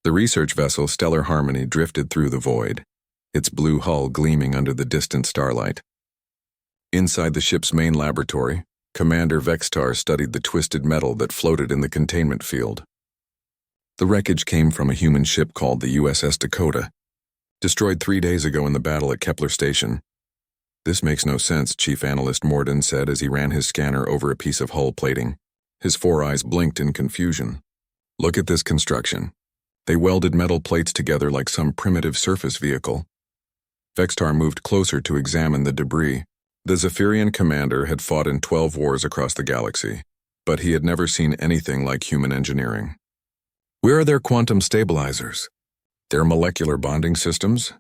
The research vessel Stellar Harmony drifted through the void, its blue hull gleaming under the distant starlight. Inside the ship's main laboratory, Commander Vextar studied the twisted metal that floated in the containment field. The wreckage came from a human ship called the USS Dakota, destroyed 3 days ago in the battle at Kepler Station. "This makes no sense," Chief Analyst Morden said as he ran his scanner over a piece of hull plating. His 4 eyes blinked in confusion. "Look at this construction. They welded metal plates together like some primitive surface vehicle." Vextar moved closer to examine the debris. The Zephyrian commander had fought in 12 wars across the galaxy, but he had never seen anything like human engineering. "Where are their quantum stabilizers? Their molecular bonding systems?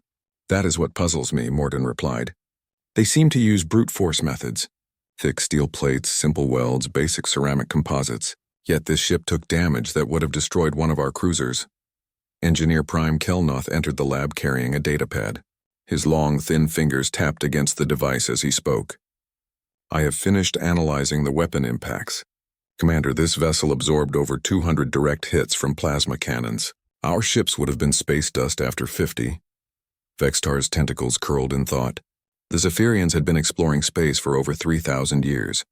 That is what puzzles me," Morden replied. "They seem to use brute force methods. Thick steel plates, simple welds, basic ceramic composites. Yet this ship took damage that would have destroyed one of our cruisers." Engineer Prime Kelnoth entered the lab carrying a datapad. His long, thin fingers tapped against the device as he spoke. "I have finished analyzing the weapon impacts. Commander, this vessel absorbed over 200 direct hits from plasma cannons. Our ships would have been space dust after 50. Vextar's tentacles curled in thought. The Zephyrians had been exploring space for over 3,000 years.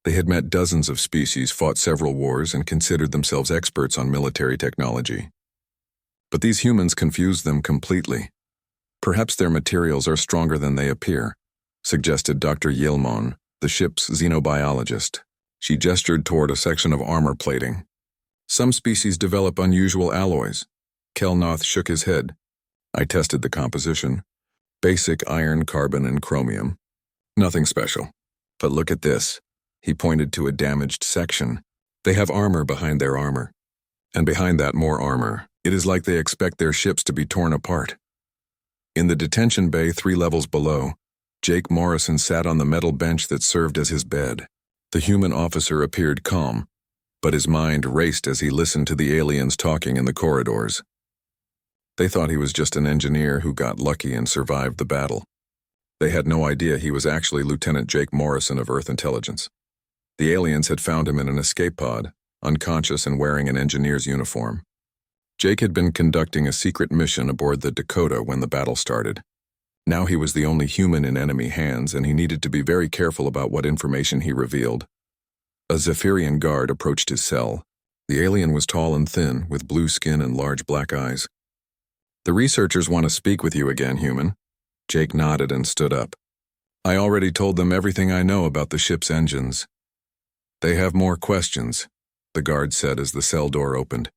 They had met dozens of species, fought several wars, and considered themselves experts on military technology. But these humans confused them completely. "Perhaps their materials are stronger than they appear," suggested Dr. Yilmon, the ship's xenobiologist. She gestured toward a section of armor plating. "Some species develop unusual alloys." Kelnoth shook his head. "I tested the composition. Basic iron, carbon, and chromium. Nothing special. But look at this." He pointed to a damaged section. "They have armor behind their armor. And behind that more armor. It is like they expect their ships to be torn apart." In the detention bay 3 levels below, Jake Morrison sat on the metal bench that served as his bed. The human officer appeared calm, but his mind raced as he listened to the aliens talking in the corridors. They thought he was just an engineer who got lucky and survived the battle. They had no idea he was actually Lieutenant Jake Morrison of Earth Intelligence. The aliens had found him in an escape pod, unconscious and wearing an engineer's uniform. Jake had been conducting a secret mission aboard the Dakota when the battle started. Now he was the only human in enemy hands, and he needed to be very careful about what information he revealed. A Zephyrian guard approached his cell. The alien was tall and thin, with blue skin and large black eyes. "The researchers want to speak with you again, human." Jake nodded and stood up. "I already told them everything I know about the ship's engines." "They have more questions," the guard said as the cell door opened.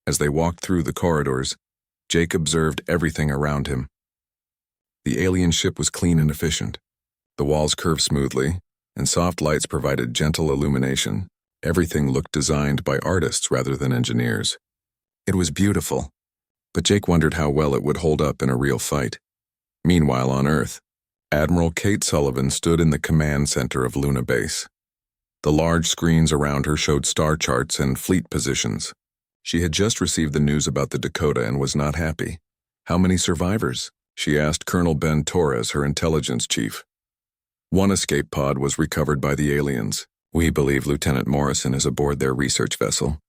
As they walked through the corridors, Jake observed everything around him. The alien ship was clean and efficient. The walls curved smoothly, and soft lights provided gentle illumination. Everything looked designed by artists rather than engineers. It was beautiful, but Jake wondered how well it would hold up in a real fight. Meanwhile, on Earth, Admiral Kate Sullivan stood in the command center of Luna Base. The large screens around her showed star charts and fleet positions. She had just received the news about the Dakota and was not happy. "How many survivors?" she asked Colonel Ben Torres, her intelligence chief. "One escape pod was recovered by the aliens. We believe Lieutenant Morrison is aboard their research vessel."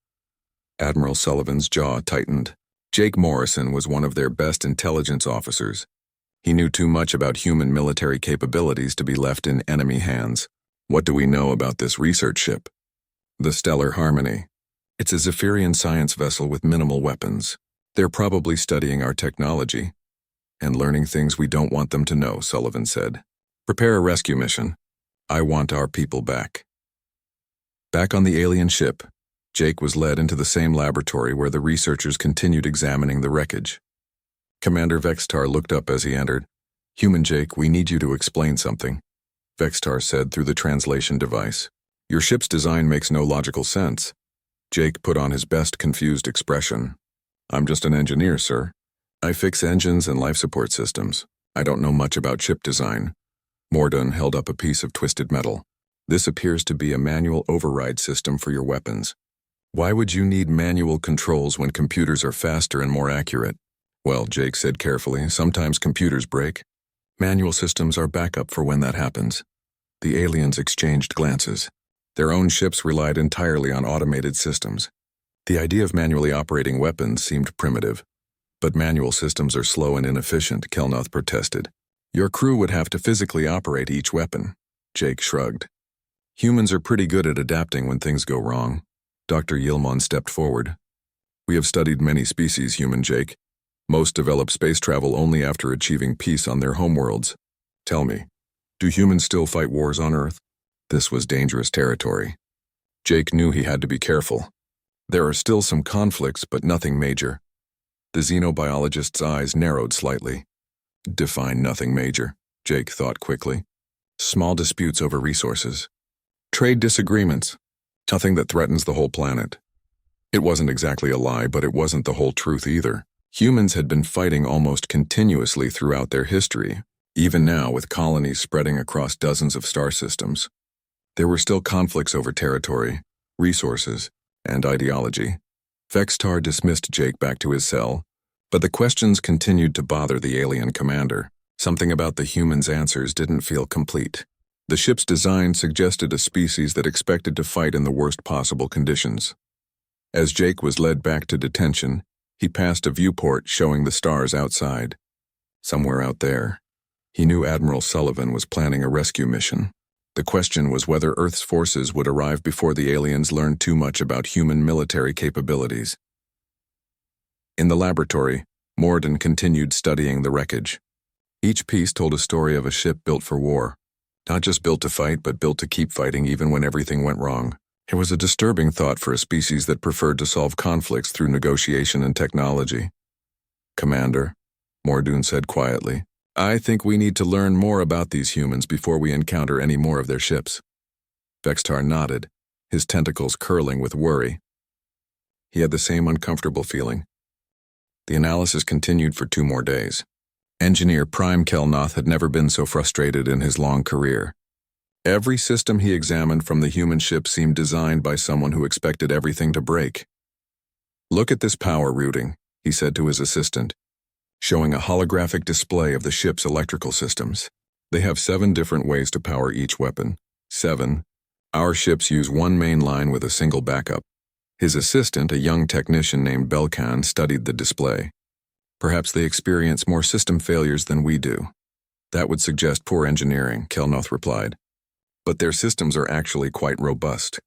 Admiral Sullivan's jaw tightened. Jake Morrison was one of their best intelligence officers. He knew too much about human military capabilities to be left in enemy hands. "What do we know about this research ship?" "The Stellar Harmony. It's a Zephyrian science vessel with minimal weapons. They're probably studying our technology and learning things we don't want them to know," Sullivan said. "Prepare a rescue mission. I want our people back." Back on the alien ship, Jake was led into the same laboratory where the researchers continued examining the wreckage. Commander Vextar looked up as he entered. "Human Jake, we need you to explain something," Vextar said through the translation device. "Your ship's design makes no logical sense." Jake put on his best confused expression. "I'm just an engineer, sir. I fix engines and life support systems. I don't know much about ship design." Morden held up a piece of twisted metal. "This appears to be a manual override system for your weapons. Why would you need manual controls when computers are faster and more accurate?" "Well," Jake said carefully, "sometimes computers break. Manual systems are backup for when that happens." The aliens exchanged glances. Their own ships relied entirely on automated systems. The idea of manually operating weapons seemed primitive. But manual systems are slow and inefficient, Kelnoth protested. Your crew would have to physically operate each weapon. Jake shrugged. Humans are pretty good at adapting when things go wrong. Dr. Yilmon stepped forward. We have studied many species, human Jake. Most develop space travel only after achieving peace on their homeworlds. Tell me, do humans still fight wars on Earth? This was dangerous territory. Jake knew he had to be careful. There are still some conflicts, but nothing major. The xenobiologist's eyes narrowed slightly. Define nothing major, Jake thought quickly. Small disputes over resources. Trade disagreements. Nothing that threatens the whole planet. It wasn't exactly a lie, but it wasn't the whole truth either. Humans had been fighting almost continuously throughout their history, even now with colonies spreading across dozens of star systems. There were still conflicts over territory, resources, and ideology. Vextar dismissed Jake back to his cell, but the questions continued to bother the alien commander. Something about the humans' answers didn't feel complete. The ship's design suggested a species that expected to fight in the worst possible conditions. As Jake was led back to detention, he passed a viewport showing the stars outside. Somewhere out there, he knew Admiral Sullivan was planning a rescue mission. The question was whether Earth's forces would arrive before the aliens learned too much about human military capabilities. In the laboratory, Morden continued studying the wreckage. Each piece told a story of a ship built for war. Not just built to fight, but built to keep fighting even when everything went wrong. It was a disturbing thought for a species that preferred to solve conflicts through negotiation and technology. Commander, Mordoon said quietly, I think we need to learn more about these humans before we encounter any more of their ships. Vextar nodded, his tentacles curling with worry. He had the same uncomfortable feeling. The analysis continued for 2 more days. Engineer Prime Kelnoth had never been so frustrated in his long career. Every system he examined from the human ship seemed designed by someone who expected everything to break. Look at this power routing, he said to his assistant, showing a holographic display of the ship's electrical systems. They have 7 different ways to power each weapon. 7. Our ships use one main line with a single backup. His assistant, a young technician named Belkan, studied the display. Perhaps they experience more system failures than we do. That would suggest poor engineering, Kelnoth replied. But their systems are actually quite robust.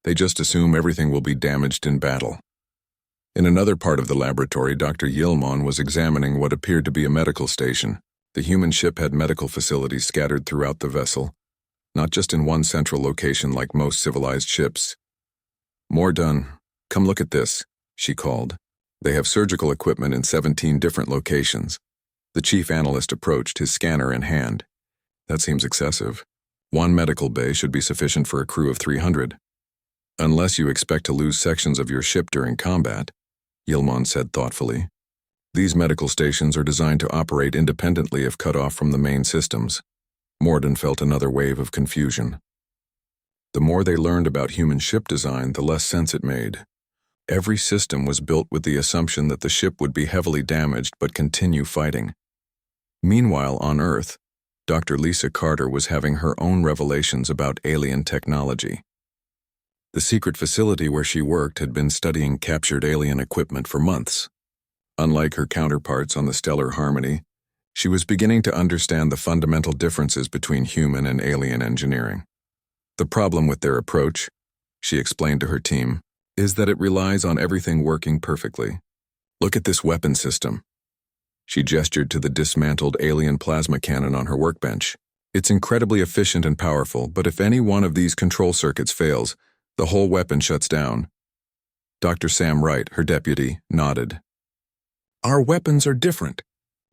They just assume everything will be damaged in battle. In another part of the laboratory, Dr. Yilmon was examining what appeared to be a medical station. The human ship had medical facilities scattered throughout the vessel, not just in one central location like most civilized ships. Morden, come look at this, she called. They have surgical equipment in 17 different locations. The chief analyst approached, his scanner in hand. That seems excessive. 1 medical bay should be sufficient for a crew of 300. Unless you expect to lose sections of your ship during combat, Yilmon said thoughtfully. These medical stations are designed to operate independently if cut off from the main systems. Morden felt another wave of confusion. The more they learned about human ship design, the less sense it made. Every system was built with the assumption that the ship would be heavily damaged but continue fighting. Meanwhile, on Earth, Dr. Lisa Carter was having her own revelations about alien technology. The secret facility where she worked had been studying captured alien equipment for months. Unlike her counterparts on the Stellar Harmony, she was beginning to understand the fundamental differences between human and alien engineering. The problem with their approach, she explained to her team, is that it relies on everything working perfectly. Look at this weapon system. She gestured to the dismantled alien plasma cannon on her workbench. It's incredibly efficient and powerful, but if any one of these control circuits fails, the whole weapon shuts down. Dr. Sam Wright, her deputy, nodded. Our weapons are different.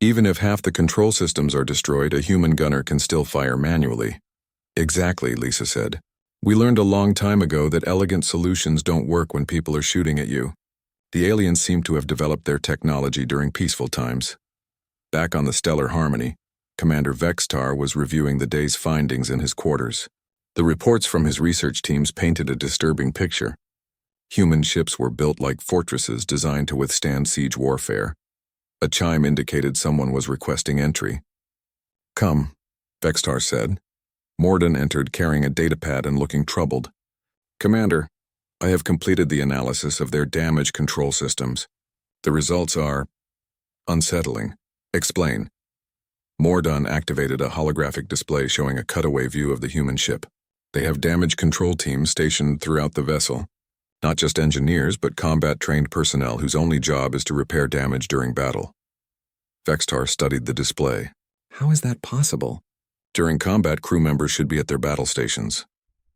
Even if half the control systems are destroyed, a human gunner can still fire manually. Exactly, Lisa said. We learned a long time ago that elegant solutions don't work when people are shooting at you. The aliens seem to have developed their technology during peaceful times. Back on the Stellar Harmony, Commander Vextar was reviewing the day's findings in his quarters. The reports from his research teams painted a disturbing picture. Human ships were built like fortresses designed to withstand siege warfare. A chime indicated someone was requesting entry. Come, Vextar said. Morden entered carrying a datapad and looking troubled. Commander, I have completed the analysis of their damage control systems. The results are unsettling. Explain. Mordun activated a holographic display showing a cutaway view of the human ship. They have damage control teams stationed throughout the vessel. Not just engineers, but combat-trained personnel whose only job is to repair damage during battle. Vextar studied the display. How is that possible? During combat, crew members should be at their battle stations.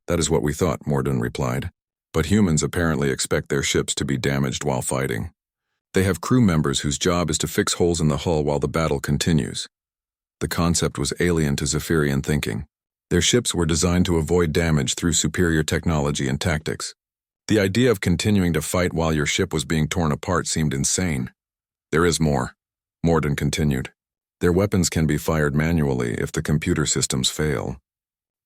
That is what we thought, Mordun replied. But humans apparently expect their ships to be damaged while fighting. They have crew members whose job is to fix holes in the hull while the battle continues. The concept was alien to Zephyrian thinking. Their ships were designed to avoid damage through superior technology and tactics. The idea of continuing to fight while your ship was being torn apart seemed insane. There is more, Mordun continued. Their weapons can be fired manually if the computer systems fail.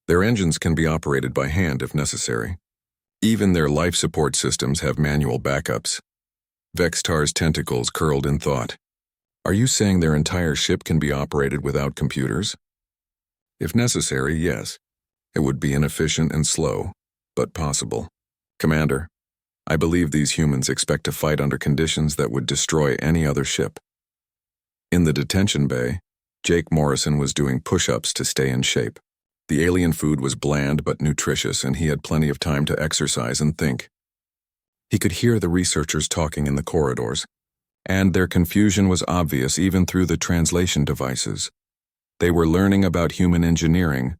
Their engines can be operated by hand if necessary. Even their life support systems have manual backups. Vextar's tentacles curled in thought. Are you saying their entire ship can be operated without computers? If necessary, yes. It would be inefficient and slow, but possible. Commander, I believe these humans expect to fight under conditions that would destroy any other ship. In the detention bay, Jake Morrison was doing push-ups to stay in shape. The alien food was bland but nutritious, and he had plenty of time to exercise and think. He could hear the researchers talking in the corridors, and their confusion was obvious even through the translation devices. They were learning about human engineering,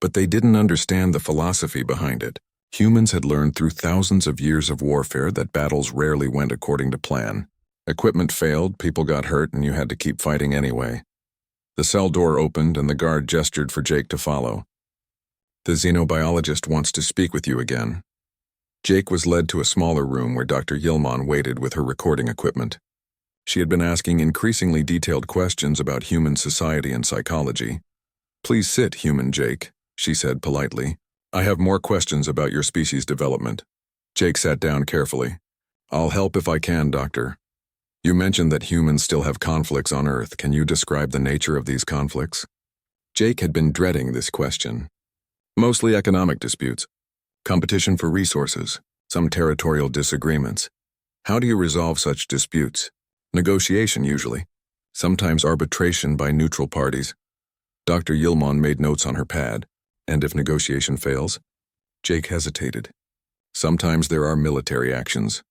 but they didn't understand the philosophy behind it. Humans had learned through thousands of years of warfare that battles rarely went according to plan. Equipment failed, people got hurt, and you had to keep fighting anyway. The cell door opened, and the guard gestured for Jake to follow. The xenobiologist wants to speak with you again. Jake was led to a smaller room where Dr. Yilmon waited with her recording equipment. She had been asking increasingly detailed questions about human society and psychology. Please sit, human Jake, she said politely. I have more questions about your species' development. Jake sat down carefully. I'll help if I can, Doctor. You mentioned that humans still have conflicts on Earth. Can you describe the nature of these conflicts? Jake had been dreading this question. Mostly economic disputes, competition for resources, some territorial disagreements. How do you resolve such disputes? Negotiation, usually. Sometimes arbitration by neutral parties. Dr. Yilmon made notes on her pad. And if negotiation fails? Jake hesitated. Sometimes there are military actions,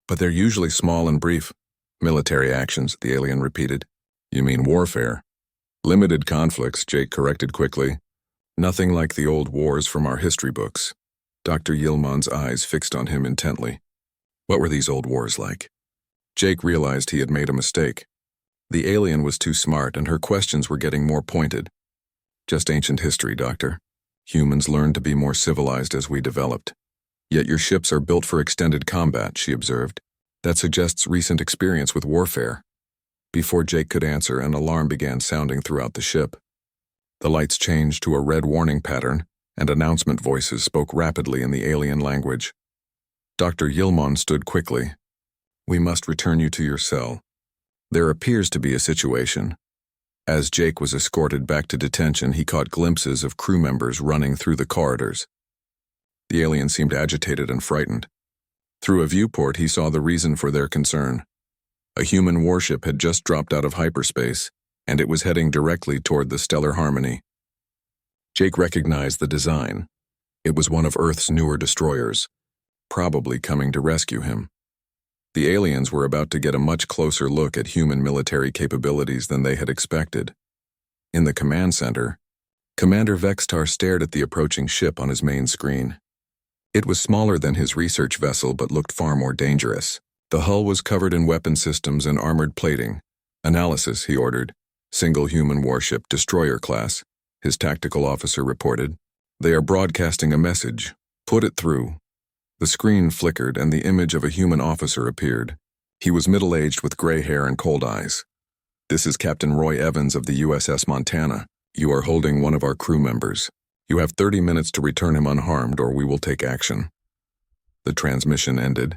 but they're usually small and brief. Military actions, the alien repeated. You mean warfare? Limited conflicts, Jake corrected quickly. Nothing like the old wars from our history books. Dr. Yilmon's eyes fixed on him intently. What were these old wars like? Jake realized he had made a mistake. The alien was too smart, and her questions were getting more pointed. Just ancient history, Doctor. Humans learned to be more civilized as we developed. Yet your ships are built for extended combat, she observed. That suggests recent experience with warfare. Before Jake could answer, an alarm began sounding throughout the ship. The lights changed to a red warning pattern, and announcement voices spoke rapidly in the alien language. Dr. Yilmon stood quickly. We must return you to your cell. There appears to be a situation. As Jake was escorted back to detention, he caught glimpses of crew members running through the corridors. The alien seemed agitated and frightened. Through a viewport, he saw the reason for their concern. A human warship had just dropped out of hyperspace, and it was heading directly toward the stellar harmony. Jake recognized the design. It was one of Earth's newer destroyers, probably coming to rescue him. The aliens were about to get a much closer look at human military capabilities than they had expected. In the command center, Commander Vextar stared at the approaching ship on his main screen. It was smaller than his research vessel but looked far more dangerous. The hull was covered in weapon systems and armored plating. Analysis, he ordered. Single human warship, destroyer class, his tactical officer reported. They are broadcasting a message. Put it through. The screen flickered and the image of a human officer appeared. He was middle-aged with gray hair and cold eyes. This is Captain Roy Evans of the USS Montana. You are holding one of our crew members. You have 30 minutes to return him unharmed or we will take action. The transmission ended.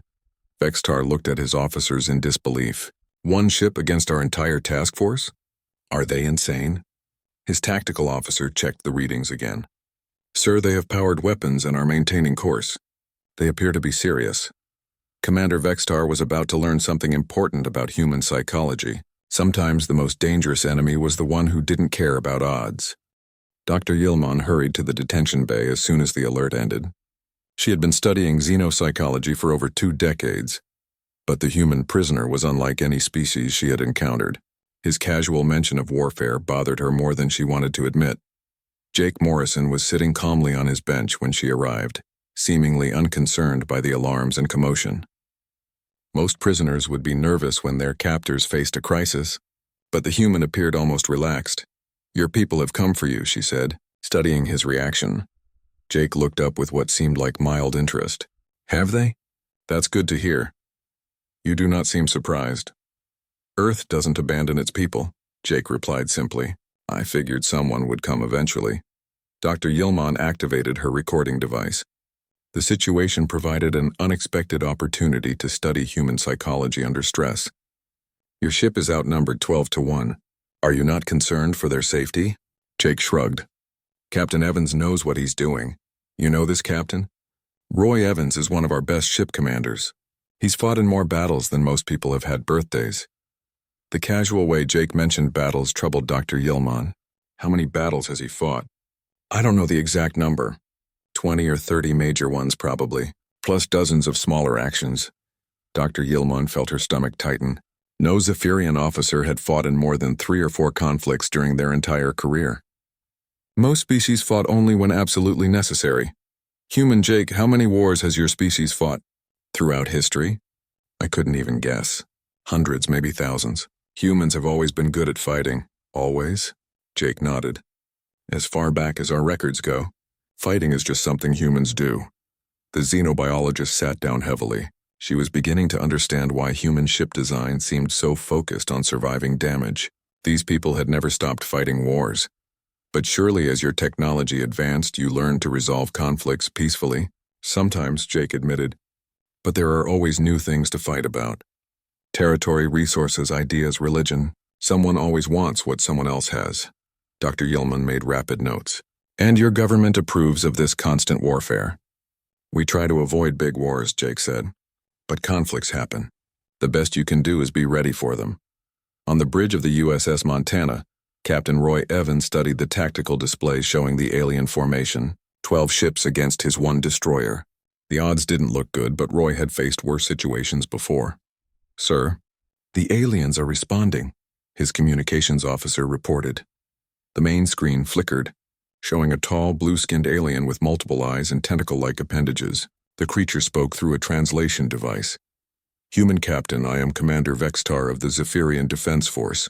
Vextar looked at his officers in disbelief. One ship against our entire task force? Are they insane? His tactical officer checked the readings again. Sir, they have powered weapons and are maintaining course. They appear to be serious. Commander Vextar was about to learn something important about human psychology. Sometimes the most dangerous enemy was the one who didn't care about odds. Dr. Yilmon hurried to the detention bay as soon as the alert ended. She had been studying xenopsychology for over 2 decades, but the human prisoner was unlike any species she had encountered. His casual mention of warfare bothered her more than she wanted to admit. Jake Morrison was sitting calmly on his bench when she arrived, seemingly unconcerned by the alarms and commotion. Most prisoners would be nervous when their captors faced a crisis, but the human appeared almost relaxed. "Your people have come for you," she said, studying his reaction. Jake looked up with what seemed like mild interest. "Have they? That's good to hear. You do not seem surprised." "Earth doesn't abandon its people," Jake replied simply. "I figured someone would come eventually." Dr. Yilmon activated her recording device. The situation provided an unexpected opportunity to study human psychology under stress. "Your ship is outnumbered 12-1. Are you not concerned for their safety?" Jake shrugged. "Captain Evans knows what he's doing. You know this, Captain? Roy Evans is one of our best ship commanders. He's fought in more battles than most people have had birthdays." The casual way Jake mentioned battles troubled Dr. Yilmon. "How many battles has he fought?" "I don't know the exact number. 20 or 30 major ones probably, plus dozens of smaller actions." Dr. Yilmon felt her stomach tighten. No Zephyrian officer had fought in more than 3 or 4 conflicts during their entire career. "Most species fought only when absolutely necessary. Human Jake, how many wars has your species fought?" "Throughout history? I couldn't even guess. Hundreds, maybe thousands. Humans have always been good at fighting." "Always?" Jake nodded. "As far back as our records go. Fighting is just something humans do." The xenobiologist sat down heavily. She was beginning to understand why human ship design seemed so focused on surviving damage. These people had never stopped fighting wars. "But surely as your technology advanced, you learned to resolve conflicts peacefully." "Sometimes," Jake admitted. "But there are always new things to fight about. Territory, resources, ideas, religion. Someone always wants what someone else has." Dr. Yilmon made rapid notes. "And your government approves of this constant warfare." "We try to avoid big wars," Jake said. "But conflicts happen. The best you can do is be ready for them." On the bridge of the USS Montana, Captain Roy Evans studied the tactical display showing the alien formation, 12 ships against his 1 destroyer. The odds didn't look good, but Roy had faced worse situations before. "Sir, the aliens are responding," his communications officer reported. The main screen flickered, showing a tall, blue-skinned alien with multiple eyes and tentacle-like appendages. The creature spoke through a translation device. "Human Captain, I am Commander Vextar of the Zephyrian Defense Force.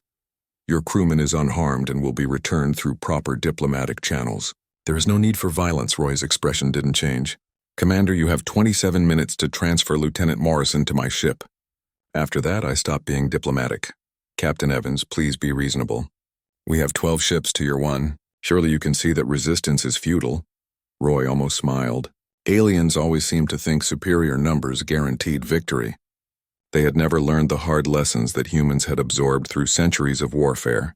Your crewman is unharmed and will be returned through proper diplomatic channels." "There is no need for violence," Roy's expression didn't change. "Commander, you have 27 minutes to transfer Lieutenant Morrison to my ship. After that, I stop being diplomatic. Captain Evans, please be reasonable. We have 12 ships to your 1. Surely you can see that resistance is futile." Roy almost smiled. Aliens always seemed to think superior numbers guaranteed victory. They had never learned the hard lessons that humans had absorbed through centuries of warfare.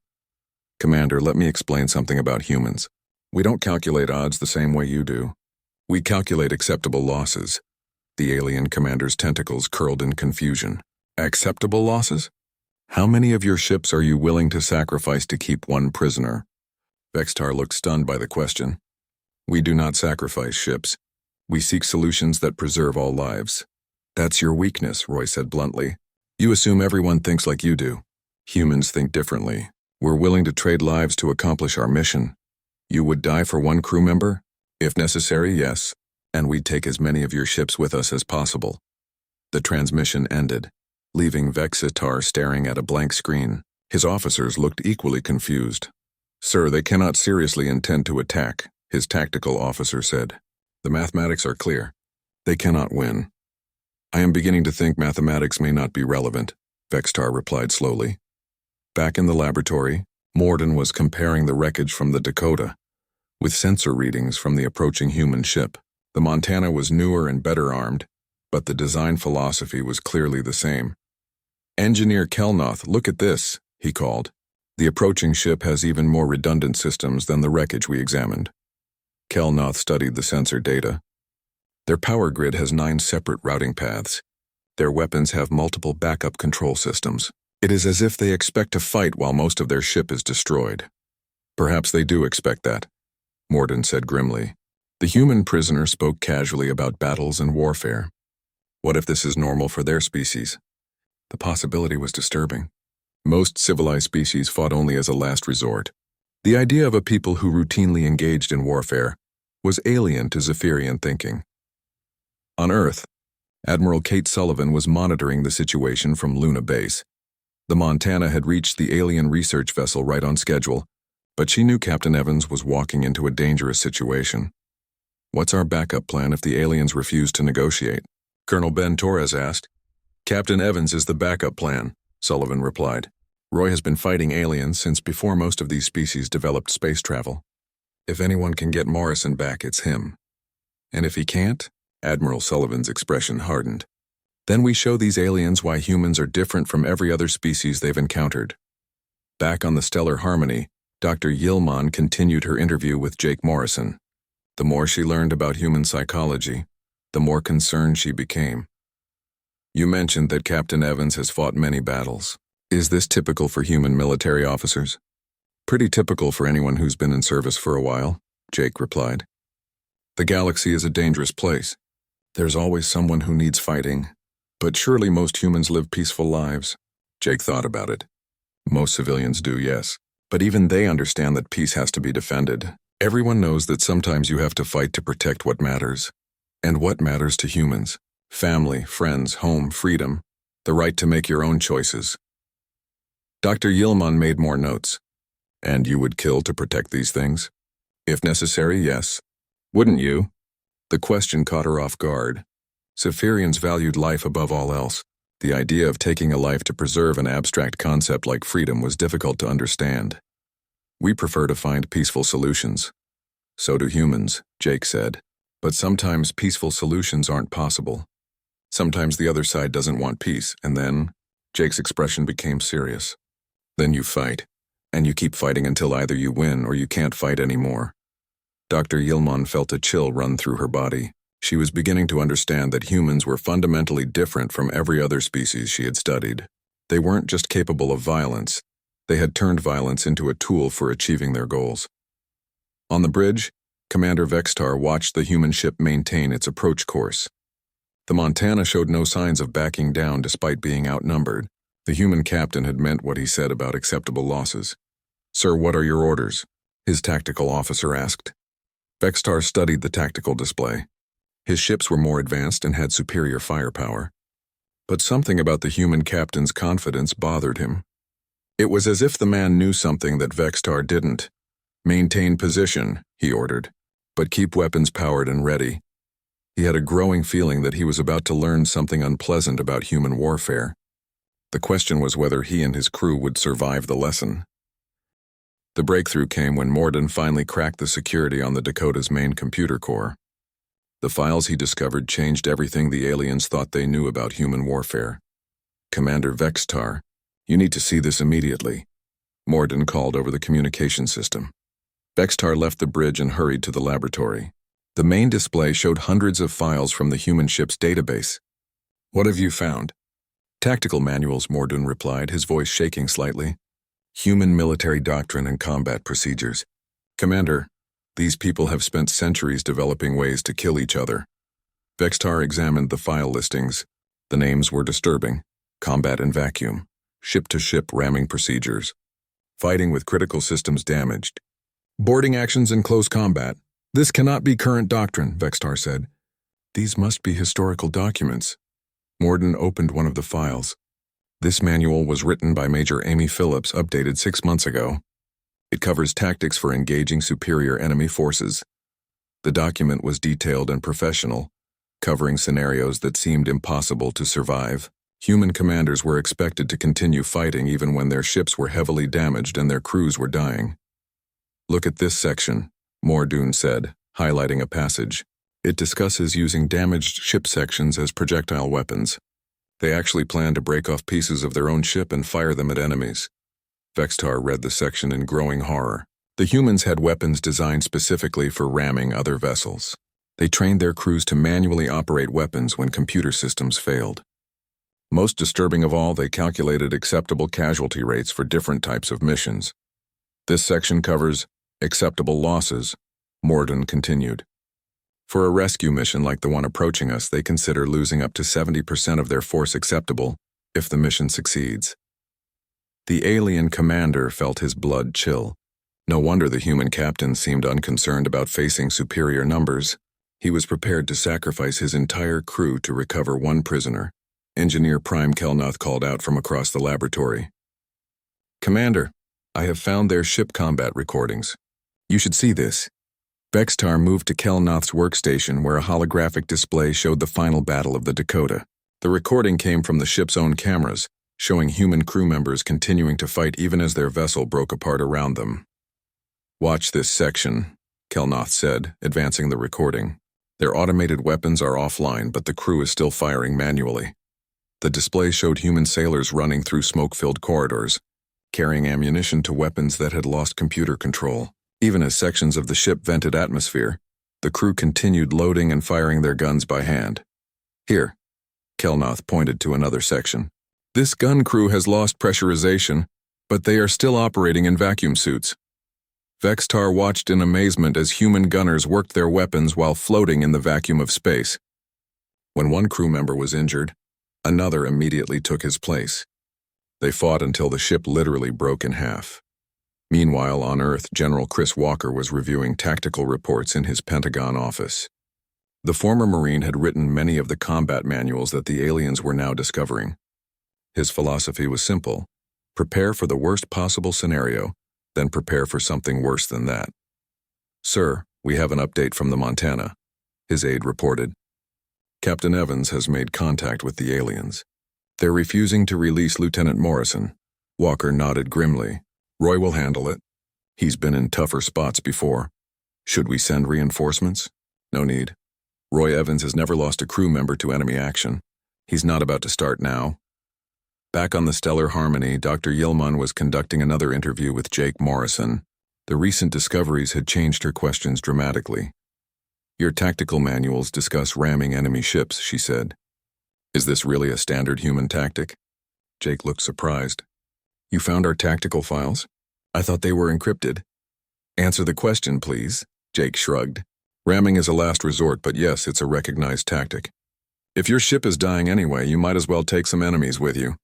"Commander, let me explain something about humans. We don't calculate odds the same way you do. We calculate acceptable losses." The alien commander's tentacles curled in confusion. "Acceptable losses? How many of your ships are you willing to sacrifice to keep 1 prisoner?" Vextar looked stunned by the question. "We do not sacrifice ships. We seek solutions that preserve all lives." "That's your weakness," Roy said bluntly. "You assume everyone thinks like you do. Humans think differently. We're willing to trade lives to accomplish our mission. You would die for 1 crew member? If necessary, yes. And we'd take as many of your ships with us as possible." The transmission ended, leaving Vextar staring at a blank screen. His officers looked equally confused. "Sir, they cannot seriously intend to attack," his tactical officer said. "The mathematics are clear. They cannot win." "I am beginning to think mathematics may not be relevant," Vextar replied slowly. Back in the laboratory, Morden was comparing the wreckage from the Dakota with sensor readings from the approaching human ship. The Montana was newer and better armed, but the design philosophy was clearly the same. "Engineer Kelnoth, look at this," he called. "The approaching ship has even more redundant systems than the wreckage we examined." Kelnoth studied the sensor data. Their power grid has 9 separate routing paths. Their weapons have multiple backup control systems. It is as if they expect to fight while most of their ship is destroyed. Perhaps they do expect that, Morden said grimly. The human prisoner spoke casually about battles and warfare. What if this is normal for their species? The possibility was disturbing. Most civilized species fought only as a last resort. The idea of a people who routinely engaged in warfare was alien to Zephyrian thinking. On Earth, Admiral Kate Sullivan was monitoring the situation from Luna Base. The Montana had reached the alien research vessel right on schedule, but she knew Captain Evans was walking into a dangerous situation. What's our backup plan if the aliens refuse to negotiate? Colonel Ben Torres asked. Captain Evans is the backup plan, Sullivan replied. Roy has been fighting aliens since before most of these species developed space travel. If anyone can get Morrison back, it's him. And if he can't? Admiral Sullivan's expression hardened. Then we show these aliens why humans are different from every other species they've encountered. Back on the Stellar Harmony, Dr. Yilmaz continued her interview with Jake Morrison. The more she learned about human psychology, the more concerned she became. You mentioned that Captain Evans has fought many battles. Is this typical for human military officers? Pretty typical for anyone who's been in service for a while, Jake replied. The galaxy is a dangerous place. There's always someone who needs fighting, but surely most humans live peaceful lives. Jake thought about it. Most civilians do, yes, but even they understand that peace has to be defended. Everyone knows that sometimes you have to fight to protect what matters. And what matters to humans? Family, friends, home, freedom, the right to make your own choices. Dr. Yilmaz made more notes. And you would kill to protect these things? If necessary, yes. Wouldn't you? The question caught her off guard. Zephyrians valued life above all else. The idea of taking a life to preserve an abstract concept like freedom was difficult to understand. We prefer to find peaceful solutions. So do humans, Jake said. But sometimes peaceful solutions aren't possible. Sometimes the other side doesn't want peace, and then Jake's expression became serious. Then you fight, and you keep fighting until either you win or you can't fight anymore. Dr. Yilmaz felt a chill run through her body. She was beginning to understand that humans were fundamentally different from every other species she had studied. They weren't just capable of violence. They had turned violence into a tool for achieving their goals. On the bridge, Commander Vextar watched the human ship maintain its approach course. The Montana showed no signs of backing down despite being outnumbered. The human captain had meant what he said about acceptable losses. Sir, what are your orders? His tactical officer asked. Vextar studied the tactical display. His ships were more advanced and had superior firepower. But something about the human captain's confidence bothered him. It was as if the man knew something that Vextar didn't. Maintain position, he ordered, but keep weapons powered and ready. He had a growing feeling that he was about to learn something unpleasant about human warfare. The question was whether he and his crew would survive the lesson. The breakthrough came when Morden finally cracked the security on the Dakota's main computer core. The files he discovered changed everything the aliens thought they knew about human warfare. Commander Vextar, you need to see this immediately, Morden called over the communication system. Vextar left the bridge and hurried to the laboratory. The main display showed hundreds of files from the human ship's database. What have you found? Tactical manuals, Morden replied, his voice shaking slightly. Human military doctrine and combat procedures. Commander, these people have spent centuries developing ways to kill each other. Vextar examined the file listings. The names were disturbing. Combat in vacuum. Ship-to-ship ramming procedures. Fighting with critical systems damaged. Boarding actions in close combat. This cannot be current doctrine, Vextar said. These must be historical documents. Morden opened one of the files. This manual was written by Major Amy Phillips, updated 6 months ago. It covers tactics for engaging superior enemy forces. The document was detailed and professional, covering scenarios that seemed impossible to survive. Human commanders were expected to continue fighting even when their ships were heavily damaged and their crews were dying. Look at this section, Morden said, highlighting a passage. It discusses using damaged ship sections as projectile weapons. They actually plan to break off pieces of their own ship and fire them at enemies. Vextar read the section in growing horror. The humans had weapons designed specifically for ramming other vessels. They trained their crews to manually operate weapons when computer systems failed. Most disturbing of all, they calculated acceptable casualty rates for different types of missions. This section covers acceptable losses, Morden continued. For a rescue mission like the one approaching us, they consider losing up to 70% of their force acceptable if the mission succeeds. The alien commander felt his blood chill. No wonder the human captain seemed unconcerned about facing superior numbers. He was prepared to sacrifice his entire crew to recover one prisoner. Engineer Prime Kelnoth called out from across the laboratory. "Commander, I have found their ship combat recordings. You should see this." Vextar moved to Kelnoth's workstation where a holographic display showed the final battle of the Dakota. The recording came from the ship's own cameras, showing human crew members continuing to fight even as their vessel broke apart around them. "Watch this section," Kelnoth said, advancing the recording. "Their automated weapons are offline, but the crew is still firing manually." The display showed human sailors running through smoke-filled corridors, carrying ammunition to weapons that had lost computer control. Even as sections of the ship vented atmosphere, the crew continued loading and firing their guns by hand. "Here," Kelnoth pointed to another section. "This gun crew has lost pressurization, but they are still operating in vacuum suits." Vextar watched in amazement as human gunners worked their weapons while floating in the vacuum of space. When one crew member was injured, another immediately took his place. They fought until the ship literally broke in half. Meanwhile, on Earth, General Chris Walker was reviewing tactical reports in his Pentagon office. The former Marine had written many of the combat manuals that the aliens were now discovering. His philosophy was simple: prepare for the worst possible scenario, then prepare for something worse than that. "Sir, we have an update from the Montana," his aide reported. "Captain Evans has made contact with the aliens. They're refusing to release Lieutenant Morrison." Walker nodded grimly. "Roy will handle it. He's been in tougher spots before. Should we send reinforcements? No need. Roy Evans has never lost a crew member to enemy action. He's not about to start now." Back on the Stellar Harmony, Dr. Yilman was conducting another interview with Jake Morrison. The recent discoveries had changed her questions dramatically. "Your tactical manuals discuss ramming enemy ships," she said. "Is this really a standard human tactic?" Jake looked surprised. "You found our tactical files? I thought they were encrypted." "Answer the question, please," Jake shrugged. "Ramming is a last resort, but yes, it's a recognized tactic. If your ship is dying anyway, you might as well take some enemies with you."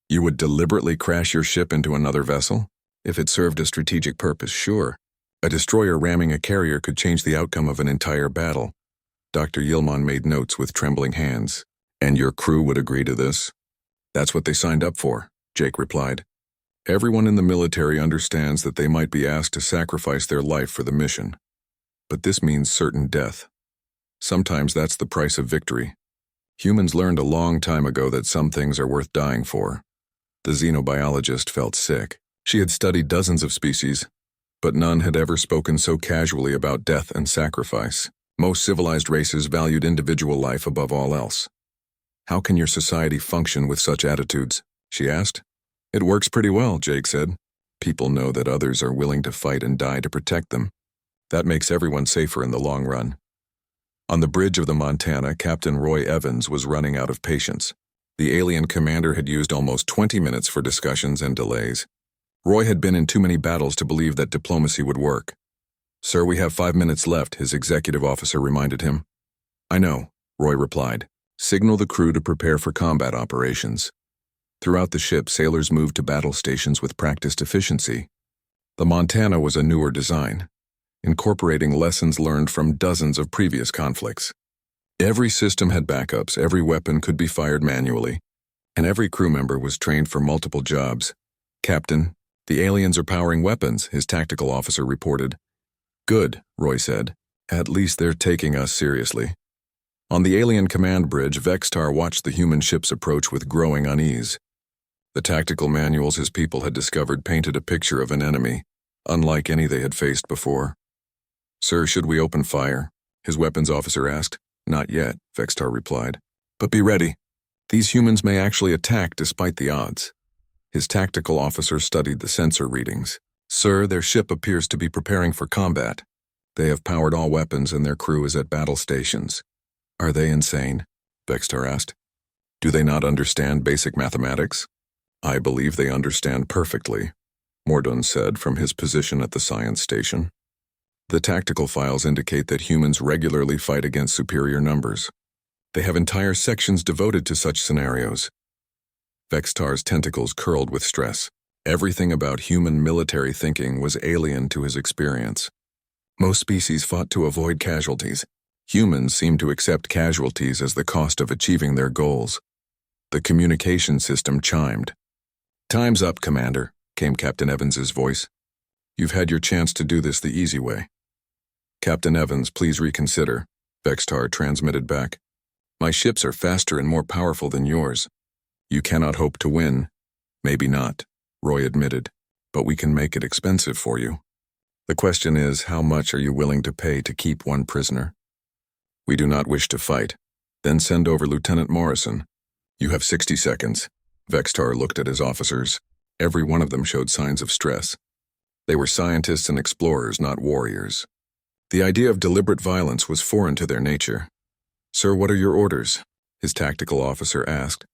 "You would deliberately crash your ship into another vessel? If it served a strategic purpose, sure. A destroyer ramming a carrier could change the outcome of an entire battle." Dr. Yilman made notes with trembling hands. "And your crew would agree to this?" "That's what they signed up for," Jake replied. "Everyone in the military understands that they might be asked to sacrifice their life for the mission. But this means certain death. Sometimes that's the price of victory. Humans learned a long time ago that some things are worth dying for." The xenobiologist felt sick. She had studied dozens of species, but none had ever spoken so casually about death and sacrifice. Most civilized races valued individual life above all else. "How can your society function with such attitudes?" she asked. "It works pretty well," Jake said. "People know that others are willing to fight and die to protect them. That makes everyone safer in the long run." On the bridge of the Montana, Captain Roy Evans was running out of patience. The alien commander had used almost 20 minutes for discussions and delays. Roy had been in too many battles to believe that diplomacy would work. "Sir, we have 5 minutes left," his executive officer reminded him. "I know," Roy replied. "Signal the crew to prepare for combat operations." Throughout the ship, sailors moved to battle stations with practiced efficiency. The Montana was a newer design, incorporating lessons learned from dozens of previous conflicts. Every system had backups, every weapon could be fired manually, and every crew member was trained for multiple jobs. "Captain, the aliens are powering weapons," his tactical officer reported. "Good," Roy said. "At least they're taking us seriously." On the alien command bridge, Vextar watched the human ship's approach with growing unease. The tactical manuals his people had discovered painted a picture of an enemy, unlike any they had faced before. "Sir, should we open fire?" his weapons officer asked. "Not yet," Vextar replied. "But be ready. These humans may actually attack despite the odds." His tactical officer studied the sensor readings. "Sir, their ship appears to be preparing for combat." They have powered all weapons and their crew is at battle stations. Are they insane? Vextar asked. Do they not understand basic mathematics? I believe they understand perfectly, Mordun said from his position at the science station. The tactical files indicate that humans regularly fight against superior numbers. They have entire sections devoted to such scenarios. Vextar's tentacles curled with stress. Everything about human military thinking was alien to his experience. Most species fought to avoid casualties. Humans seemed to accept casualties as the cost of achieving their goals. The communication system chimed. Time's up, Commander, came Captain Evans's voice. You've had your chance to do this the easy way. Captain Evans, please reconsider, Vextar transmitted back. My ships are faster and more powerful than yours. You cannot hope to win. Maybe not, Roy admitted, but we can make it expensive for you. The question is, how much are you willing to pay to keep one prisoner? We do not wish to fight. Then send over Lieutenant Morrison. You have 60 seconds. Vextar looked at his officers. Every one of them showed signs of stress. They were scientists and explorers, not warriors. The idea of deliberate violence was foreign to their nature. Sir, what are your orders? His tactical officer asked.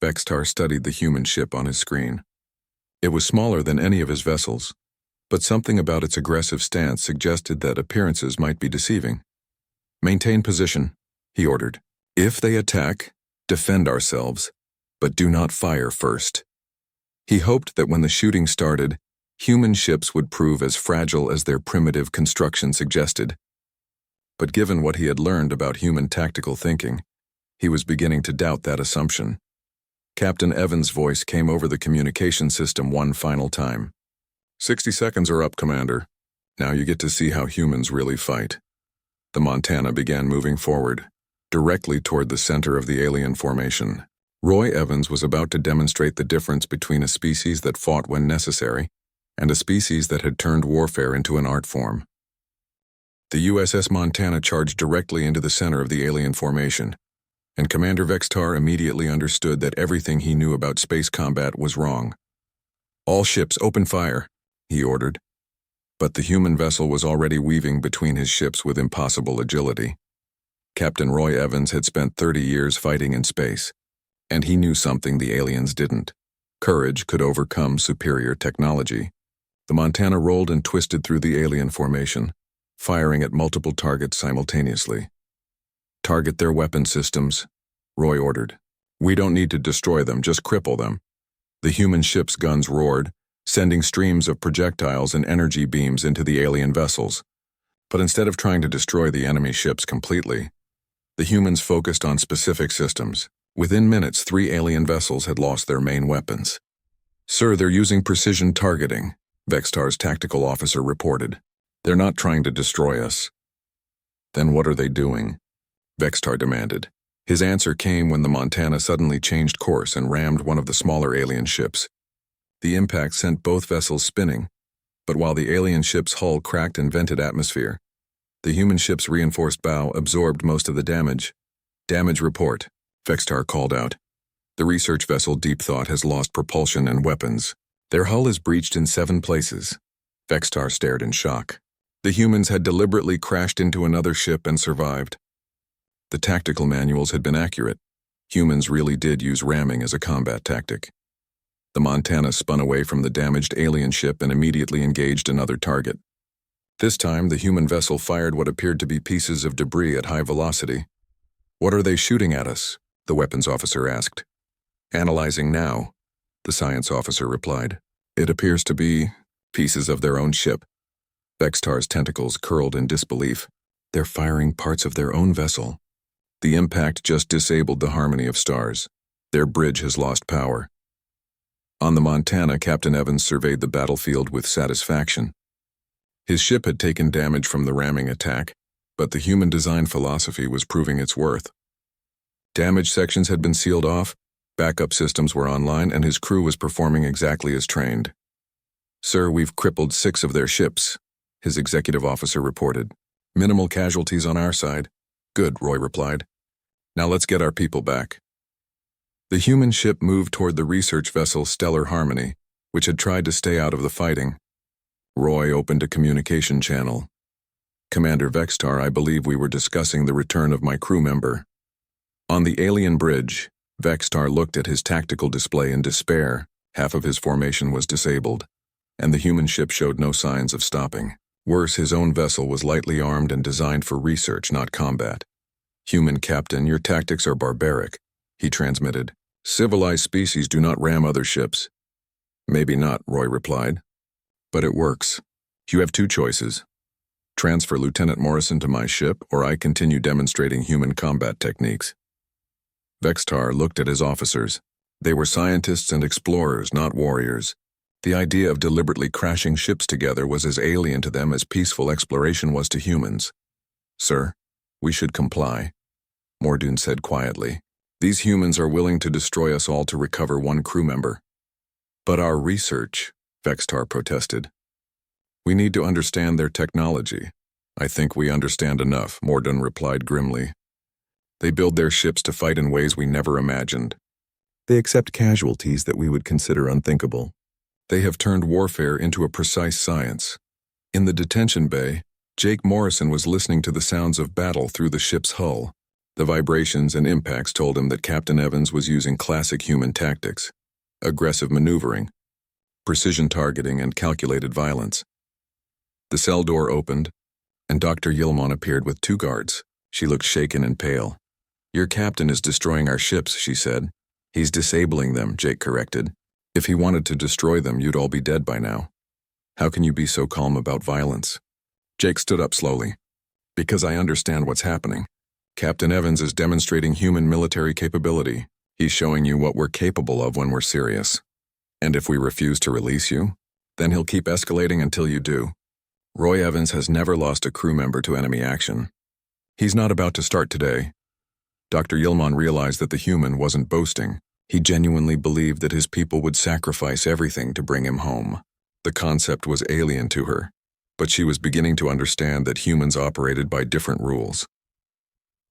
Vextar studied the human ship on his screen. It was smaller than any of his vessels, but something about its aggressive stance suggested that appearances might be deceiving. Maintain position, he ordered. If they attack, defend ourselves, but do not fire first. He hoped that when the shooting started, human ships would prove as fragile as their primitive construction suggested. But given what he had learned about human tactical thinking, he was beginning to doubt that assumption. Captain Evans' voice came over the communication system one final time. 60 seconds are up, Commander. Now you get to see how humans really fight. The Montana began moving forward, directly toward the center of the alien formation. Roy Evans was about to demonstrate the difference between a species that fought when necessary and a species that had turned warfare into an art form. The USS Montana charged directly into the center of the alien formation, and Commander Vextar immediately understood that everything he knew about space combat was wrong. All ships open fire, he ordered. But the human vessel was already weaving between his ships with impossible agility. Captain Roy Evans had spent 30 years fighting in space, and he knew something the aliens didn't. Courage could overcome superior technology. The Montana rolled and twisted through the alien formation, firing at multiple targets simultaneously. Target their weapon systems, Roy ordered. We don't need to destroy them, just cripple them. The human ship's guns roared, sending streams of projectiles and energy beams into the alien vessels. But instead of trying to destroy the enemy ships completely, the humans focused on specific systems. Within minutes, 3 alien vessels had lost their main weapons. Sir, they're using precision targeting, Vextar's tactical officer reported. They're not trying to destroy us. Then what are they doing? Vextar demanded. His answer came when the Montana suddenly changed course and rammed one of the smaller alien ships. The impact sent both vessels spinning, but while the alien ship's hull cracked and vented atmosphere, the human ship's reinforced bow absorbed most of the damage. Damage report, Vextar called out. The research vessel Deep Thought has lost propulsion and weapons. Their hull is breached in 7 places. Vextar stared in shock. The humans had deliberately crashed into another ship and survived. The tactical manuals had been accurate. Humans really did use ramming as a combat tactic. The Montana spun away from the damaged alien ship and immediately engaged another target. This time, the human vessel fired what appeared to be pieces of debris at high velocity. What are they shooting at us? The weapons officer asked. Analyzing now, the science officer replied. It appears to be pieces of their own ship. Vextar's tentacles curled in disbelief. They're firing parts of their own vessel. The impact just disabled the harmony of stars. Their bridge has lost power. On the Montana, Captain Evans surveyed the battlefield with satisfaction. His ship had taken damage from the ramming attack, but the human design philosophy was proving its worth. Damaged sections had been sealed off, backup systems were online, and his crew was performing exactly as trained. Sir, we've crippled 6 of their ships, his executive officer reported. Minimal casualties on our side. Good, Roy replied. Now let's get our people back. The human ship moved toward the research vessel Stellar Harmony, which had tried to stay out of the fighting. Roy opened a communication channel. Commander Vextar, I believe we were discussing the return of my crew member. On the alien bridge, Vextar looked at his tactical display in despair. Half of his formation was disabled, and the human ship showed no signs of stopping. Worse, his own vessel was lightly armed and designed for research, not combat. "Human captain, your tactics are barbaric," he transmitted. "Civilized species do not ram other ships." "Maybe not," Roy replied. "But it works. You have two choices. Transfer Lieutenant Morrison to my ship, or I continue demonstrating human combat techniques." Vextar looked at his officers. They were scientists and explorers, not warriors. The idea of deliberately crashing ships together was as alien to them as peaceful exploration was to humans. "Sir, we should comply," Mordoon said quietly. "These humans are willing to destroy us all to recover one crew member." "But our research," Vextar protested. "We need to understand their technology." "I think we understand enough," Mordoon replied grimly. "They build their ships to fight in ways we never imagined. They accept casualties that we would consider unthinkable. They have turned warfare into a precise science." In the detention bay, Jake Morrison was listening to the sounds of battle through the ship's hull. The vibrations and impacts told him that Captain Evans was using classic human tactics: aggressive maneuvering, precision targeting, and calculated violence. The cell door opened, and Dr. Yilmon appeared with two guards. She looked shaken and pale. "Your captain is destroying our ships," she said. "He's disabling them," Jake corrected. "If he wanted to destroy them, you'd all be dead by now. How can you be so calm about violence?" Jake stood up slowly. "Because I understand what's happening. Captain Evans is demonstrating human military capability. He's showing you what we're capable of when we're serious. And if we refuse to release you, then he'll keep escalating until you do. Roy Evans has never lost a crew member to enemy action. He's not about to start today." Dr. Yilmon realized that the human wasn't boasting. He genuinely believed that his people would sacrifice everything to bring him home. The concept was alien to her, but she was beginning to understand that humans operated by different rules.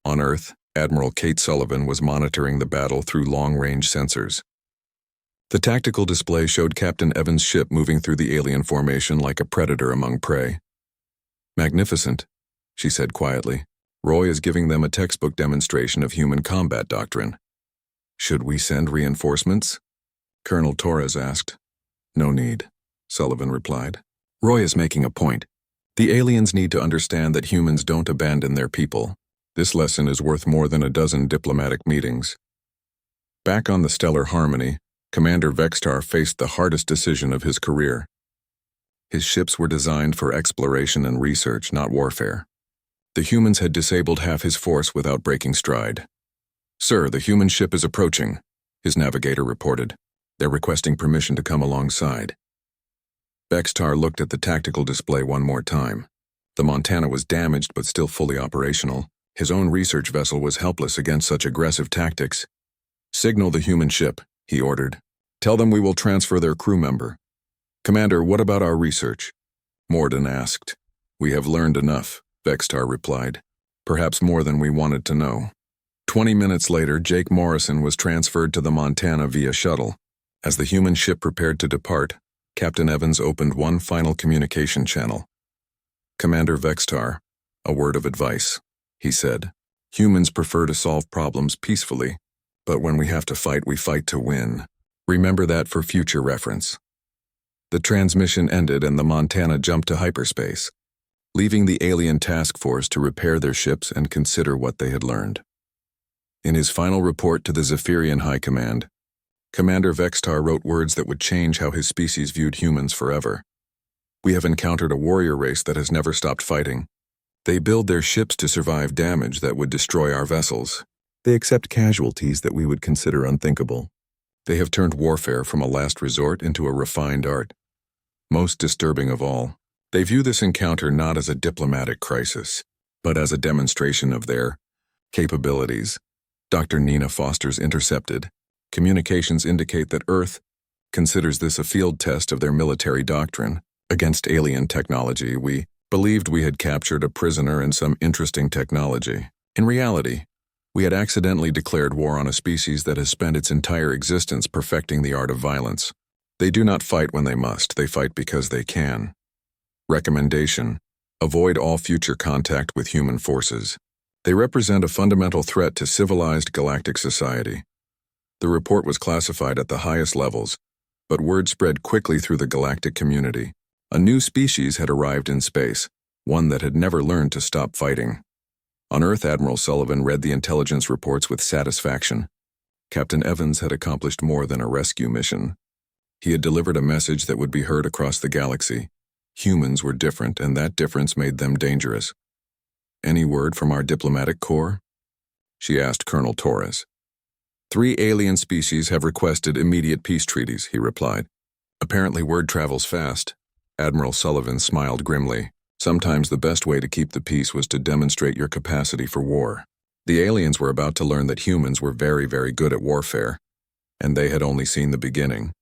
On Earth, Admiral Kate Sullivan was monitoring the battle through long-range sensors. The tactical display showed Captain Evans' ship moving through the alien formation like a predator among prey. "Magnificent," she said quietly. "Roy is giving them a textbook demonstration of human combat doctrine." "Should we send reinforcements?" Colonel Torres asked. "No need," Sullivan replied. "Roy is making a point. The aliens need to understand that humans don't abandon their people. This lesson is worth more than a dozen diplomatic meetings." Back on the Stellar Harmony, Commander Vextar faced the hardest decision of his career. His ships were designed for exploration and research, not warfare. The humans had disabled half his force without breaking stride. "Sir, the human ship is approaching," his navigator reported. "They're requesting permission to come alongside." Vextar looked at the tactical display one more time. The Montana was damaged but still fully operational. His own research vessel was helpless against such aggressive tactics. "Signal the human ship," he ordered. "Tell them we will transfer their crew member." "Commander, what about our research?" Mordoon asked. "We have learned enough," Vextar replied. "Perhaps more than we wanted to know." 20 minutes later, Jake Morrison was transferred to the Montana via shuttle. As the human ship prepared to depart, Captain Evans opened one final communication channel. "Commander Vextar, a word of advice," he said. "Humans prefer to solve problems peacefully, but when we have to fight, we fight to win. Remember that for future reference." The transmission ended and the Montana jumped to hyperspace, leaving the alien task force to repair their ships and consider what they had learned. In his final report to the Zephyrian High Command, Commander Vextar wrote words that would change how his species viewed humans forever. "We have encountered a warrior race that has never stopped fighting. They build their ships to survive damage that would destroy our vessels. They accept casualties that we would consider unthinkable. They have turned warfare from a last resort into a refined art. Most disturbing of all, they view this encounter not as a diplomatic crisis, but as a demonstration of their capabilities." Dr. Nina Foster's intercepted. "Communications indicate that Earth considers this a field test of their military doctrine against alien technology. We believed we had captured a prisoner and some interesting technology. In reality, we had accidentally declared war on a species that has spent its entire existence perfecting the art of violence. They do not fight when they must, they fight because they can. Recommendation: Avoid all future contact with human forces. They represent a fundamental threat to civilized galactic society. The report was classified at the highest levels, but word spread quickly through the galactic community. A new species had arrived in space, one that had never learned to stop fighting. On Earth, Admiral Sullivan read the intelligence reports with satisfaction. Captain Evans had accomplished more than a rescue mission. He had delivered a message that would be heard across the galaxy. Humans were different, and that difference made them dangerous. "Any word from our diplomatic corps?" she asked Colonel Torres. "3 alien species have requested immediate peace treaties," he replied. "Apparently word travels fast." Admiral Sullivan smiled grimly. Sometimes the best way to keep the peace was to demonstrate your capacity for war. The aliens were about to learn that humans were very, very good at warfare, and they had only seen the beginning.